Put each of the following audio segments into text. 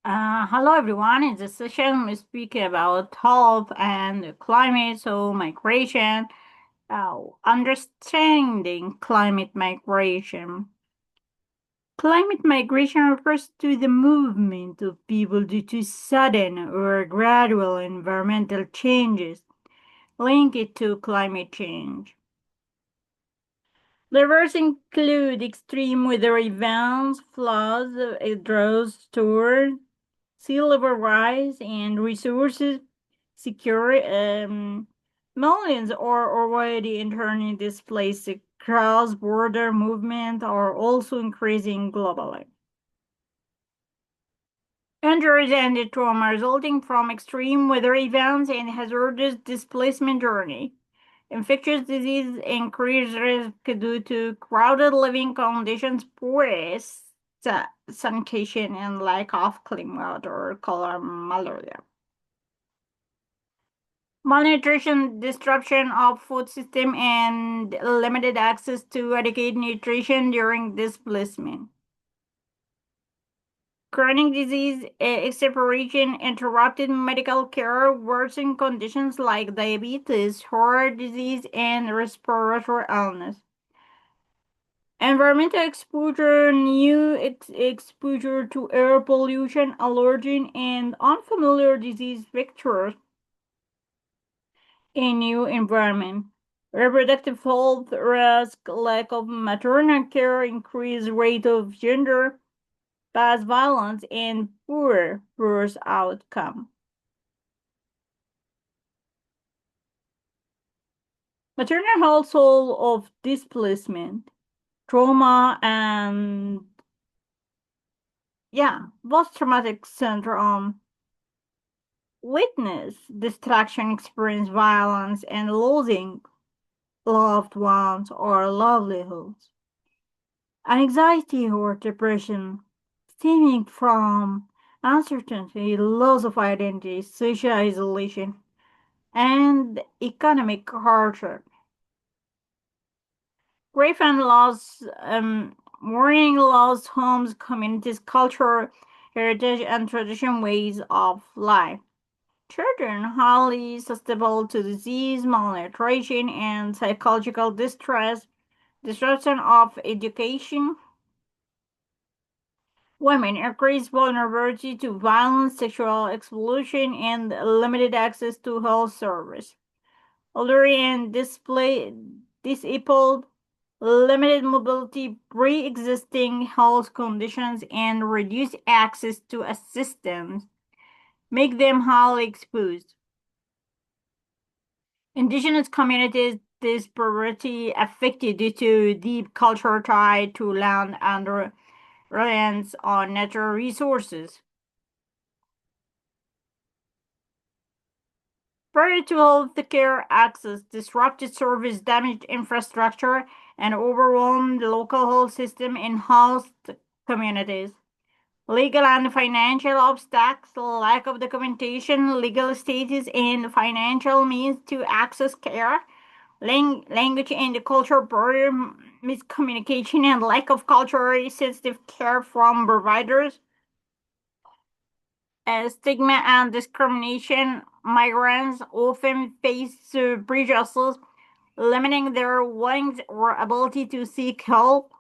Hello everyone. In this session, we speak about health and climate, so migration, understanding climate migration. Climate migration refers to the movement of people due to sudden or gradual environmental changes linked to climate change. Drivers include extreme weather events, floods, droughts, storms, sea level rise, and resources secure. Millions are already internally displaced. Cross-border movement are also increasing globally. Injuries and trauma resulting from extreme weather events and hazardous displacement journey. Infectious disease increased risk due to crowded living conditions, poor sanitation, and lack of clean water, cholera, malaria. Malnutrition, disruption of food system, and limited access to adequate nutrition during displacement. Chronic disease, exacerbation, interrupted medical care, worsening conditions like diabetes, heart disease, and respiratory illness. Environmental exposure, new exposure to air pollution, allergen, and unfamiliar disease vectors in new environment. Reproductive health risk, lack of maternal care, increased rate of gender based violence, and poor birth outcome. Maternal household of displacement, trauma, and post-traumatic syndrome, witness distraction, experience violence, and losing loved ones or livelihoods. Anxiety or depression stemming from uncertainty, loss of identity, social isolation, and economic hardship. Grief and loss, mourning lost homes, communities, culture, heritage, and tradition ways of life. Children highly susceptible to disease, malnutrition, and psychological distress, disruption of education. Women increased vulnerability to violence, sexual exploitation, and limited access to health service. Elderly and disabled, limited mobility, pre-existing health conditions, and reduced access to assistance make them highly exposed. Indigenous communities disparity affected due to deep cultural tie to land and reliance on natural resources. Barrier to healthcare access, disrupted service, damaged infrastructure, and overwhelmed local health system in host communities. Legal and financial obstacles, lack of documentation, legal status, and financial means to access care, language and cultural barrier, miscommunication, and lack of culturally sensitive care from providers. Stigma and discrimination, migrants often face prejudices, limiting their willingness or ability to seek help.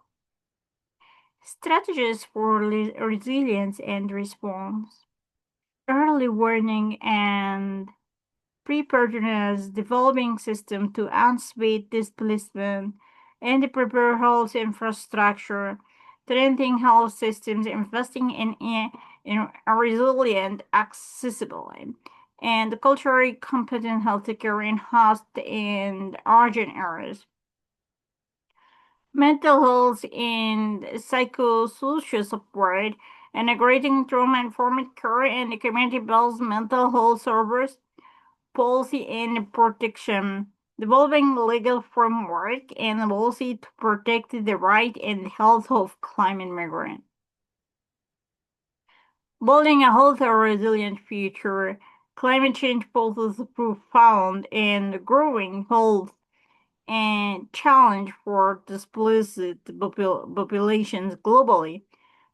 Strategies for resilience and response. Early warning and preparedness, developing system to anticipate displacement and prepare health infrastructure, strengthening health systems, investing in a resilient, accessible, and culturally competent healthcare in host and origin areas. Mental health and psychosocial support, integrating trauma-informed care and community-based mental health service, policy and protection, developing legal framework and policy to protect the right and health of climate migrants. Building a healthy, resilient future, climate change poses a profound and growing health and challenge for displaced populations globally.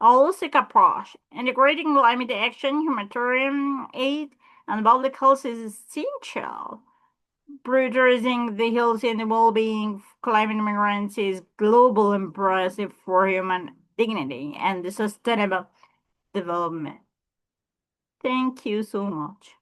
holistic approach. Integrating climate action, humanitarian aid, and public health is essential. Prioritizing the health and the well-being of climate migrants is global imperative for human dignity and the sustainable development. Thank you so much.